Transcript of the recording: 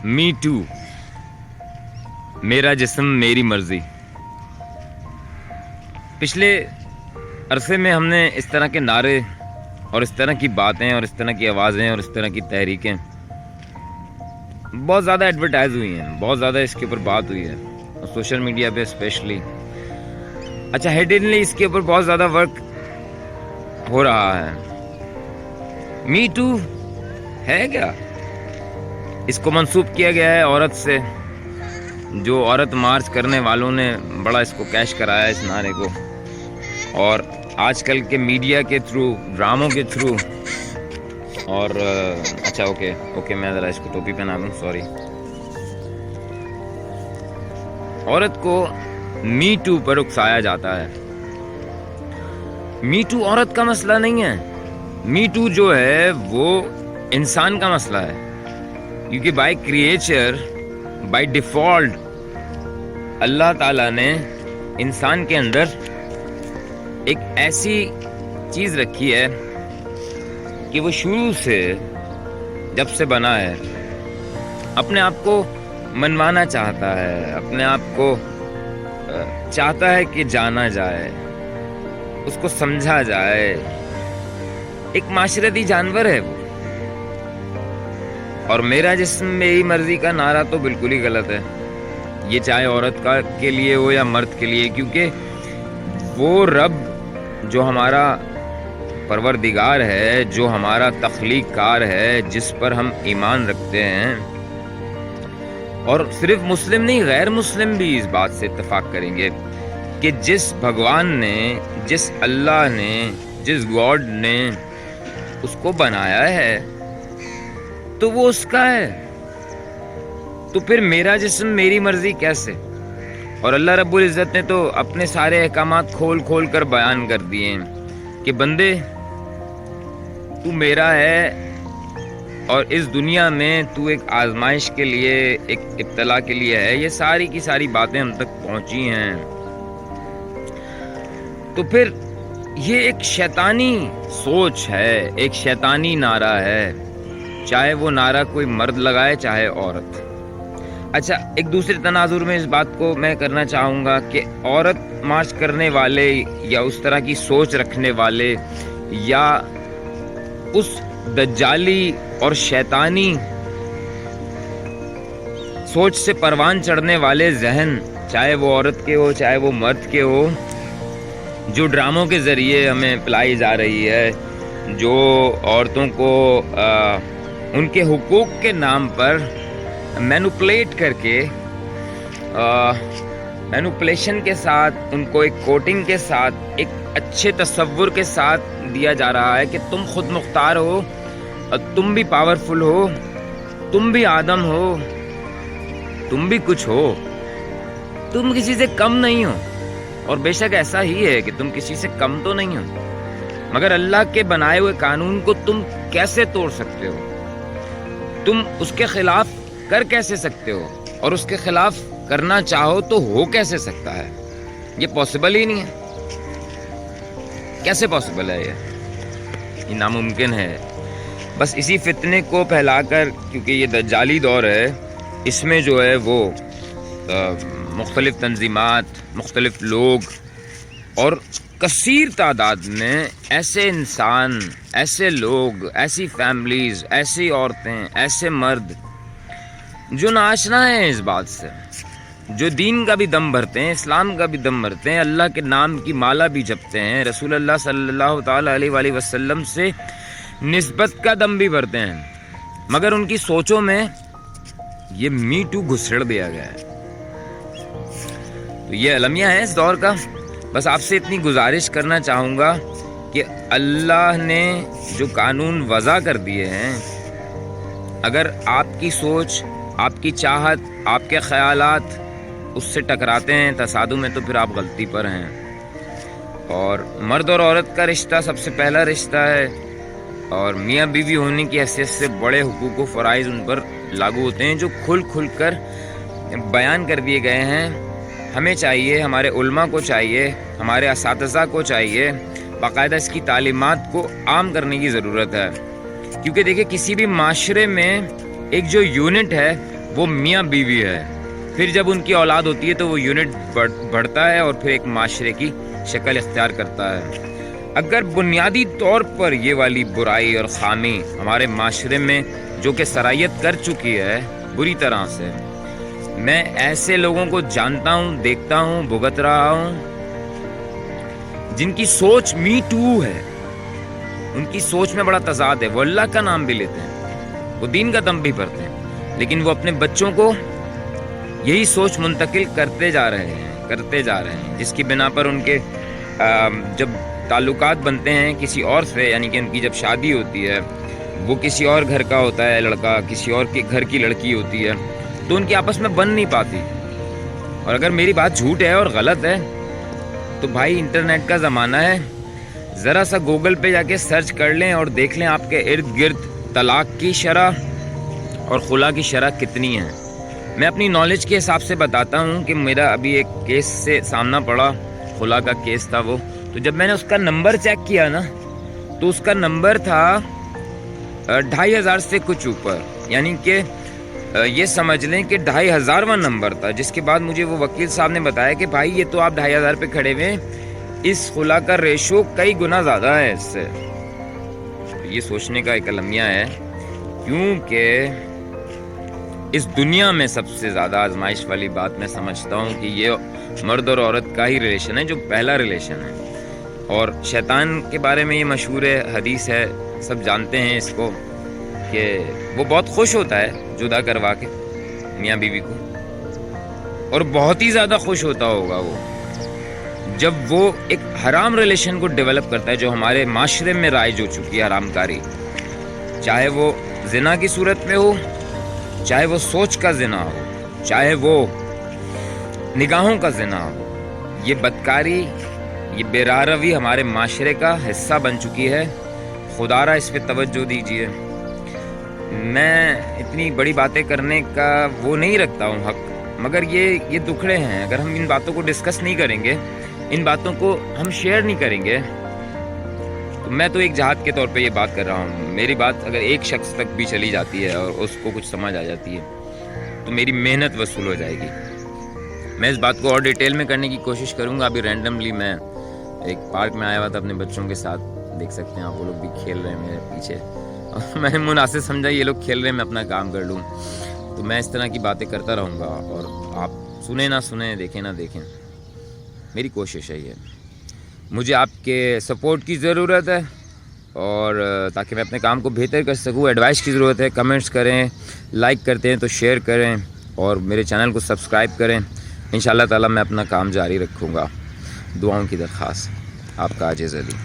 Me to, میرا جسم میری مرضی۔ پچھلے عرصے میں ہم نے اس طرح کے نعرے اور اس طرح کی باتیں اور اس طرح کی آوازیں اور اس طرح کی تحریکیں بہت زیادہ ایڈورٹائز ہوئی ہیں، بہت زیادہ اس کے اوپر بات ہوئی ہے، اور سوشل میڈیا پہ اسپیشلی۔ اچھا، ہیڈنلی اس کے اوپر بہت زیادہ ورک ہو رہا ہے۔ می ٹو ہے کیا؟ اس کو منسوب کیا گیا ہے عورت سے، جو عورت مارچ کرنے والوں نے بڑا اس کو کیش کرایا اس نعرے کو، اور آج کل کے میڈیا کے تھرو، ڈراموں کے تھرو، اور اچھا اوکے میں ذرا اس کو ٹوپی پہنا دوں، سوری۔ عورت کو می ٹو پر اکسایا جاتا ہے۔ می ٹو عورت کا مسئلہ نہیں ہے، می ٹو جو ہے وہ انسان کا مسئلہ ہے، کیونکہ بائی کریچر، بائی ڈیفالٹ اللہ تعالیٰ نے انسان کے اندر ایک ایسی چیز رکھی ہے کہ وہ شروع سے، جب سے بنا ہے، اپنے آپ کو منوانا چاہتا ہے، اپنے آپ کو چاہتا ہے کہ جانا جائے، اس کو سمجھا جائے۔ ایک معاشرتی جانور ہے وہ، اور میرا جسم میری مرضی کا نعرہ تو بالکل ہی غلط ہے، یہ چاہے عورت کے لیے ہو یا مرد کے لیے، کیونکہ وہ رب جو ہمارا پروردگار ہے، جو ہمارا تخلیق کار ہے، جس پر ہم ایمان رکھتے ہیں، اور صرف مسلم نہیں، غیر مسلم بھی اس بات سے اتفاق کریں گے کہ جس بھگوان نے، جس اللہ نے، جس گاڈ نے اس کو بنایا ہے تو وہ اس کا ہے، تو پھر میرا جسم میری مرضی کیسے؟ اور اللہ رب العزت نے تو اپنے سارے احکامات کھول کھول کر بیان کر دیے ہیں کہ بندے تو میرا ہے، اور اس دنیا میں تو ایک آزمائش کے لیے، ایک ابتلا کے لیے ہے۔ یہ ساری کی ساری باتیں ہم تک پہنچی ہیں۔ تو پھر یہ ایک شیطانی سوچ ہے، ایک شیطانی نعرہ ہے، چاہے وہ نعرہ کوئی مرد لگائے چاہے عورت۔ اچھا، ایک دوسرے تناظر میں اس بات کو میں کرنا چاہوں گا کہ عورت مارچ کرنے والے یا اس طرح کی سوچ رکھنے والے یا اس دجالی اور شیطانی سوچ سے پروان چڑھنے والے ذہن، چاہے وہ عورت کے ہو چاہے وہ مرد کے ہو، جو ڈراموں کے ذریعے ہمیں پلائی جا رہی ہے، جو عورتوں کو ان کے حقوق کے نام پر مینوپلیٹ کر کے، مینوپلیشن کے ساتھ، ان کو ایک کوٹنگ کے ساتھ، ایک اچھے تصور کے ساتھ دیا جا رہا ہے کہ تم خود مختار ہو، اور تم بھی پاورفل ہو، تم بھی آدم ہو، تم بھی کچھ ہو، تم کسی سے کم نہیں ہو۔ اور بے شک ایسا ہی ہے کہ تم کسی سے کم تو نہیں ہو، مگر اللہ کے بنائے ہوئے قانون کو تم کیسے توڑ سکتے ہو؟ تم اس کے خلاف کر کیسے سکتے ہو؟ اور اس کے خلاف کرنا چاہو تو ہو کیسے سکتا ہے؟ یہ پاسبل ہی نہیں ہے۔ کیسے پاسبل ہے؟ یہ ناممکن ہے۔ بس اسی فتنے کو پھیلا کر، کیونکہ یہ دجالی دور ہے، اس میں جو ہے وہ مختلف تنظیمات، مختلف لوگ اور کثیر تعداد میں ایسے انسان، ایسے لوگ، ایسی فیملیز، ایسی عورتیں، ایسے مرد جو ناآشنا ہیں اس بات سے، جو دین کا بھی دم بھرتے ہیں، اسلام کا بھی دم بھرتے ہیں، اللہ کے نام کی مالا بھی جپتے ہیں، رسول اللہ صلی اللہ تعالی علیہ وآلہ وسلم سے نسبت کا دم بھی بھرتے ہیں، مگر ان کی سوچوں میں یہ می ٹو گھسڑ دیا گیا ہے۔ تو یہ المیہ ہے اس دور کا۔ بس آپ سے اتنی گزارش کرنا چاہوں گا کہ اللہ نے جو قانون وضع کر دیے ہیں، اگر آپ کی سوچ، آپ کی چاہت، آپ کے خیالات اس سے ٹکراتے ہیں، تصادم ہے، تو پھر آپ غلطی پر ہیں۔ اور مرد اور عورت کا رشتہ سب سے پہلا رشتہ ہے، اور میاں بیوی ہونے کی حیثیت سے بڑے حقوق و فرائض ان پر لاگو ہوتے ہیں، جو کھل کھل کر بیان کر دیے گئے ہیں۔ ہمیں چاہیے، ہمارے علماء کو چاہیے، ہمارے اساتذہ کو چاہیے، باقاعدہ اس کی تعلیمات کو عام کرنے کی ضرورت ہے، کیونکہ دیکھیں کسی بھی معاشرے میں ایک جو یونٹ ہے وہ میاں بیوی ہے. پھر جب ان کی اولاد ہوتی ہے تو وہ یونٹ بڑھتا ہے اور پھر ایک معاشرے کی شکل اختیار کرتا ہے. اگر بنیادی طور پر یہ والی برائی اور خامی ہمارے معاشرے میں جو کہ سرایت کر چکی ہے بری طرح سے، میں ایسے لوگوں کو جانتا ہوں، دیکھتا ہوں، بھگت رہا ہوں جن کی سوچ می ٹو ہے. ان کی سوچ میں بڑا تضاد ہے. وہ اللہ کا نام بھی لیتے ہیں، وہ دین کا دم بھی بھرتے ہیں، لیکن وہ اپنے بچوں کو یہی سوچ منتقل کرتے جا رہے ہیں جس کی بنا پر ان کے جب تعلقات بنتے ہیں کسی اور سے، یعنی کہ ان کی جب شادی ہوتی ہے، وہ کسی اور گھر کا ہوتا ہے لڑکا، کسی اور کے گھر کی لڑکی ہوتی ہے، تو ان کی آپس میں بن نہیں پاتی. اور اگر میری بات جھوٹ ہے اور غلط ہے تو بھائی انٹرنیٹ کا زمانہ ہے، ذرا سا گوگل پہ جا کے سرچ کر لیں اور دیکھ لیں آپ کے ارد گرد طلاق کی شرح اور خلا کی شرح کتنی ہے. میں اپنی نالج کے حساب سے بتاتا ہوں کہ میرا ابھی ایک کیس سے سامنا پڑا، خلا کا کیس تھا وہ. تو جب میں نے اس کا نمبر چیک کیا نا تو اس کا نمبر تھا 2500 سے کچھ اوپر، یعنی کہ یہ سمجھ لیں کہ 2500واں نمبر تھا. جس کے بعد مجھے وہ وکیل صاحب نے بتایا کہ بھائی یہ تو آپ 2500 پہ کھڑے ہوئے، اس خلا کا ریشو کئی گنا زیادہ ہے اس سے. یہ سوچنے کا ایک المیہ ہے، کیونکہ اس دنیا میں سب سے زیادہ آزمائش والی بات میں سمجھتا ہوں کہ یہ مرد اور عورت کا ہی ریلیشن ہے جو پہلا ریلیشن ہے. اور شیطان کے بارے میں یہ مشہور ہے، حدیث ہے، سب جانتے ہیں اس کو، کہ وہ بہت خوش ہوتا ہے جدا کروا کے میاں بیوی کو، اور بہت ہی زیادہ خوش ہوتا ہوگا وہ جب وہ ایک حرام ریلیشن کو ڈیولپ کرتا ہے جو ہمارے معاشرے میں رائج ہو چکی ہے، حرام کاری، چاہے وہ زنا کی صورت میں ہو، چاہے وہ سوچ کا زنا ہو، چاہے وہ نگاہوں کا زنا ہو. یہ بدکاری، یہ بے راہ روی ہمارے معاشرے کا حصہ بن چکی ہے. خدا را اس پہ توجہ دیجیے. میں اتنی بڑی باتیں کرنے کا وہ نہیں رکھتا ہوں حق، مگر یہ دکھڑے ہیں. اگر ہم ان باتوں کو ڈسکس نہیں کریں گے، ان باتوں کو ہم شیئر نہیں کریں گے، تو میں تو ایک جہاد کے طور پہ یہ بات کر رہا ہوں. میری بات اگر ایک شخص تک بھی چلی جاتی ہے اور اس کو کچھ سمجھ آ جاتی ہے تو میری محنت وصول ہو جائے گی. میں اس بات کو اور ڈیٹیل میں کرنے کی کوشش کروں گا. ابھی رینڈملی میں ایک پارک میں آیا ہوا تھا اپنے بچوں کے ساتھ، دیکھ سکتے ہیں آپ، وہ لوگ بھی کھیل رہے ہیں میرے پیچھے، اور میں نے مناسب سمجھا یہ لوگ کھیل رہے ہیں، میں اپنا کام کر لوں. تو میں اس طرح کی باتیں کرتا رہوں گا، اور آپ سنیں نہ سنیں، دیکھیں نہ دیکھیں، میری کوشش ہے یہ. مجھے آپ کے سپورٹ کی ضرورت ہے، اور تاکہ میں اپنے کام کو بہتر کر سکوں. ایڈوائس کی ضرورت ہے. کمنٹس کریں، لائک کرتے ہیں تو شیئر کریں، اور میرے چینل کو سبسکرائب کریں. انشاءاللہ تعالی میں اپنا کام جاری رکھوں گا. دعاؤں کی درخواست. آپ کا عاجز علی.